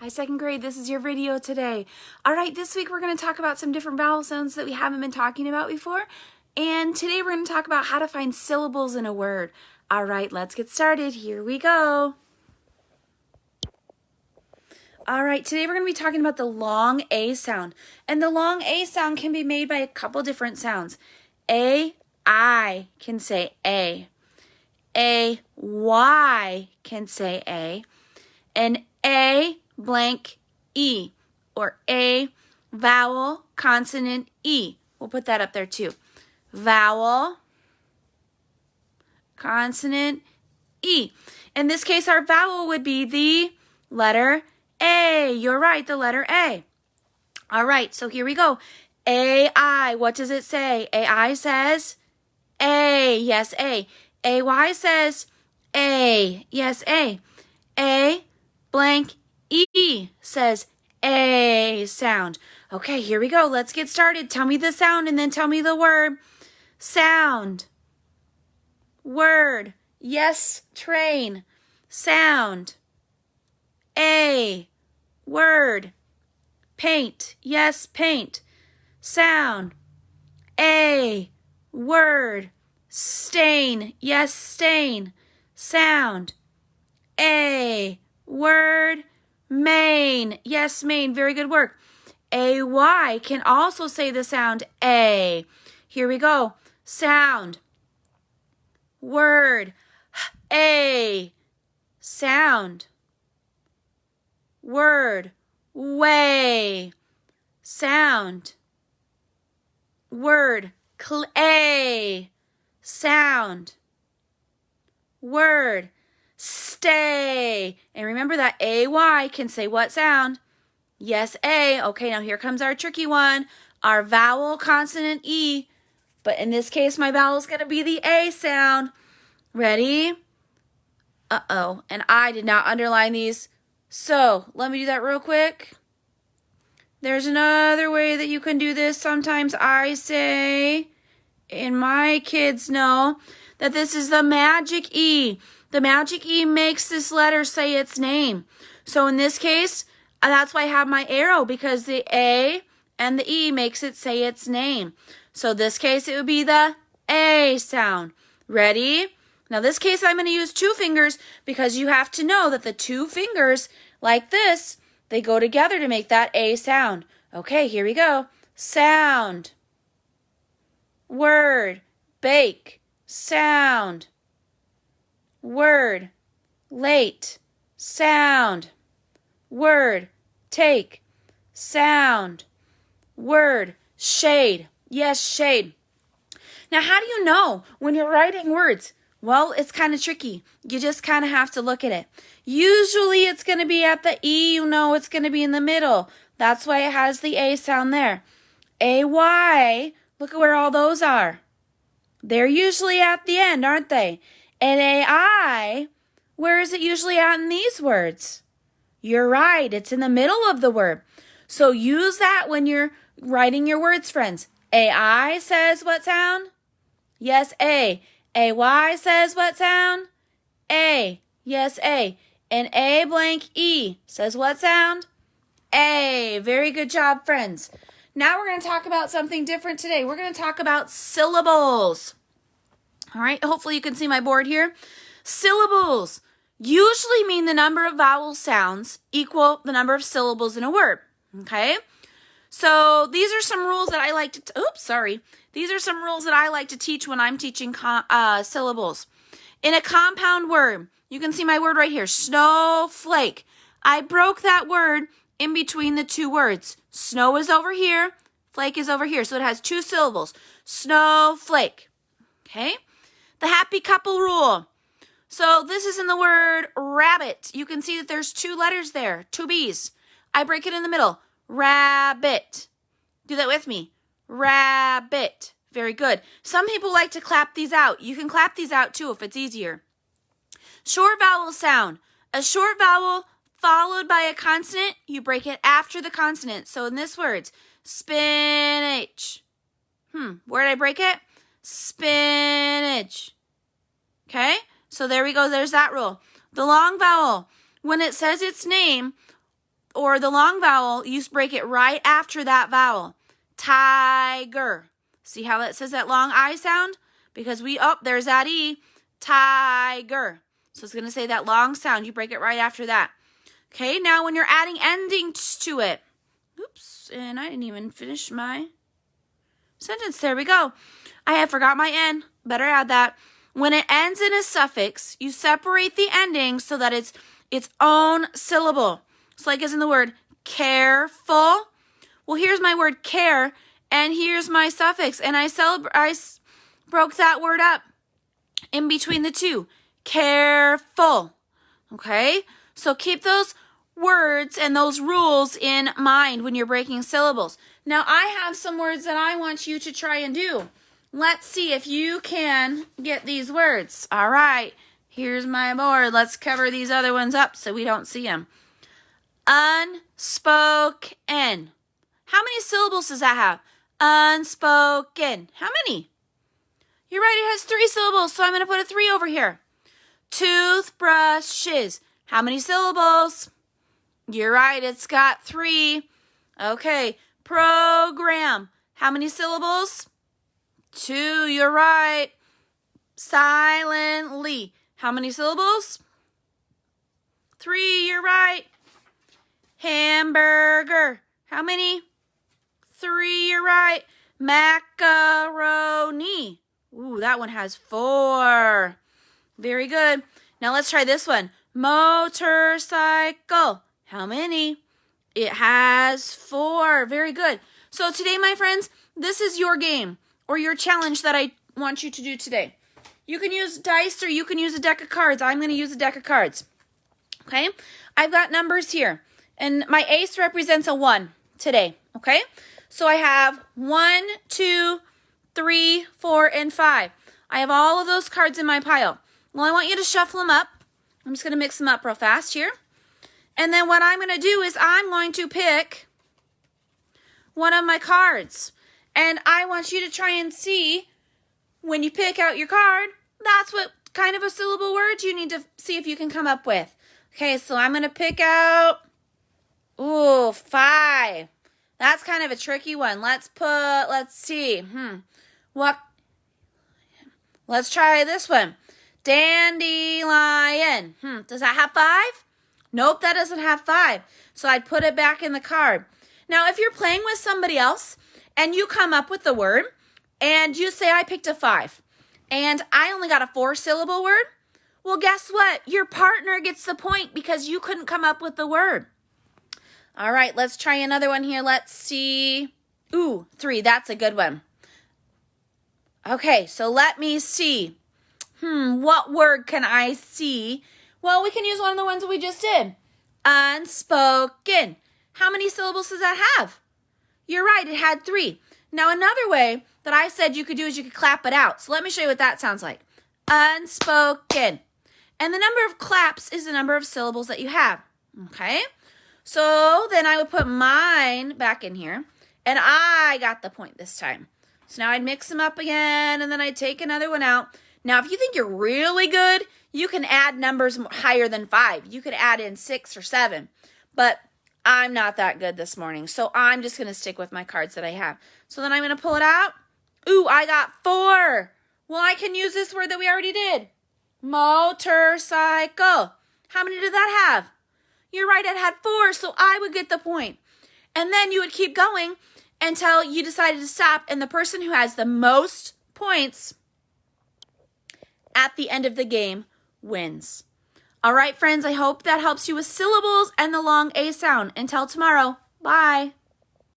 Hi, second grade. This is your video today. All right, this week we're going to talk about some different vowel sounds that we haven't been talking about before. And today we're going to talk about how to find syllables in a word. All right, let's get started. Here we go. All right, today we're going to be talking about the long A sound. And the long A sound can be made by a couple different sounds. I can say A. Y can say A. And A blank E, or A vowel consonant E. We'll put that up there too. Vowel consonant E. In this case, our vowel would be the letter A. You're right, the letter A. All right, so here we go. AI, what does it say? AI says A. Yes, A. AY says A. Yes, A. A blank E says A sound. Okay, here we go. Let's get started. Tell me the sound and then tell me the word. Sound. Word. Yes, train. Sound. A. Word. Paint. Yes, paint. Sound. A. Word. Stain. Yes, stain. Sound. A. Word. Main. Yes, main. Very good work. AY can also say the sound A. Here we go. Sound. Word. A. Sound. Word. Way. Sound. Word. Clay. Sound. Word. Stay. And remember that AY can say what sound? Yes, A. Okay, now here comes our tricky one. Our vowel consonant E. But in this case, my vowel is going to be the A sound. Ready? Uh-oh. And I did not underline these. So let me do that real quick. There's another way that you can do this. Sometimes I say, and my kids know, that this is the magic E. The magic E makes this letter say its name. So in this case, that's why I have my arrow, because the A and the E makes it say its name. So this case, it would be the A sound. Ready? Now this case, I'm going to use two fingers because you have to know that the two fingers, like this, they go together to make that A sound. Okay, here we go. Sound. Word. Bake. Sound. Word. Late. Sound. Word. Take. Sound. Word. Shade. Yes, shade. Now, how do you know when you're writing words? Well, it's kind of tricky. You just kind of have to look at it. Usually it's going to be at the E. You know it's going to be in the middle. That's why it has the A sound there. AY, look at where all those are. They're usually at the end, aren't they? And AI, where is it usually at in these words? You're right, it's in the middle of the word. So use that when you're writing your words, friends. AI says what sound? Yes, A. AY says what sound? A. Yes, A. And A blank E says what sound? A. Very good job, friends. Now we're going to talk about something different today. We're going to talk about syllables. All right, hopefully you can see my board here. Syllables usually mean the number of vowel sounds equal the number of syllables in a word. Okay? So these are some rules that I like to, These are some rules that I like to teach when I'm teaching syllables. In a compound word, you can see my word right here, snowflake. I broke that word in between the two words. Snow is over here, flake is over here. So it has two syllables. Snowflake. Okay? The happy couple rule. So this is in the word rabbit. You can see that there's two letters there, two B's. I break it in the middle. Rabbit. Do that with me. Rabbit. Very good. Some people like to clap these out. You can clap these out too if it's easier. Short vowel sound. A short vowel followed by a consonant, you break it after the consonant. So in this word, spinach. Where did I break it? Spinach. Okay? So there we go. There's that rule. The long vowel, when it says its name, or the long vowel, you break it right after that vowel. Tiger. See how it says that long I sound? Because there's that E. Tiger. So it's going to say that long sound. You break it right after that. Okay, now when you're adding endings to it. Oops, and I didn't even finish my sentence. There we go. I had forgot my N. Better add that. When it ends in a suffix, you separate the ending so that it's its own syllable. So like as in the word careful. Well, here's my word care, and here's my suffix. And I broke that word up in between the two. Careful. Okay? So keep those words and those rules in mind when you're breaking syllables. Now, I have some words that I want you to try and do. Let's see if you can get these words. All right. Here's my board. Let's cover these other ones up so we don't see them. Unspoken. How many syllables does that have? Unspoken. How many? You're right, it has 3 syllables, so I'm going to put a 3 over here. Toothbrushes. How many syllables? You're right, it's got 3. Okay, program. How many syllables? 2, you're right. Silently. How many syllables? 3, you're right. Hamburger. How many? 3, you're right. Macaroni. Ooh, that one has 4. Very good. Now let's try this one. Motorcycle. How many? It has 4. Very good. So today, my friends, this is your game or your challenge that I want you to do today. You can use dice or you can use a deck of cards. I'm going to use a deck of cards. Okay? I've got numbers here. And my ace represents a 1 today. Okay? So I have 1, 2, 3, 4, and 5. I have all of those cards in my pile. Well, I want you to shuffle them up. I'm just going to mix them up real fast here. And then what I'm going to do is I'm going to pick one of my cards. And I want you to try and see when you pick out your card, that's what kind of a syllable word you need to see if you can come up with. Okay, so I'm going to pick out, 5. That's kind of a tricky one. Let's see. Let's try this one. Dandelion. Does that have 5? Nope, that doesn't have 5. So I'd put it back in the card. Now, if you're playing with somebody else and you come up with the word and you say, I picked a 5 and I only got a 4-syllable word, well, guess what? Your partner gets the point because you couldn't come up with the word. All right, let's try another one here. Let's see. 3. That's a good one. Okay, so let me see. What word can I see? Well, we can use one of the ones that we just did. Unspoken. How many syllables does that have? You're right, it had 3. Now, another way that I said you could do is you could clap it out. So let me show you what that sounds like. Unspoken. And the number of claps is the number of syllables that you have. Okay? So then I would put mine back in here. And I got the point this time. So now I'd mix them up again, and then I'd take another one out. Now, if you think you're really good, you can add numbers higher than 5. You could add in 6 or 7. But I'm not that good this morning, so I'm just going to stick with my cards that I have. So then I'm going to pull it out. I got 4. Well, I can use this word that we already did. Motorcycle. How many did that have? You're right, it had 4, so I would get the point. And then you would keep going until you decided to stop, and the person who has the most points at the end of the game wins. All right, friends, I hope that helps you with syllables and the long A sound. Until tomorrow, bye.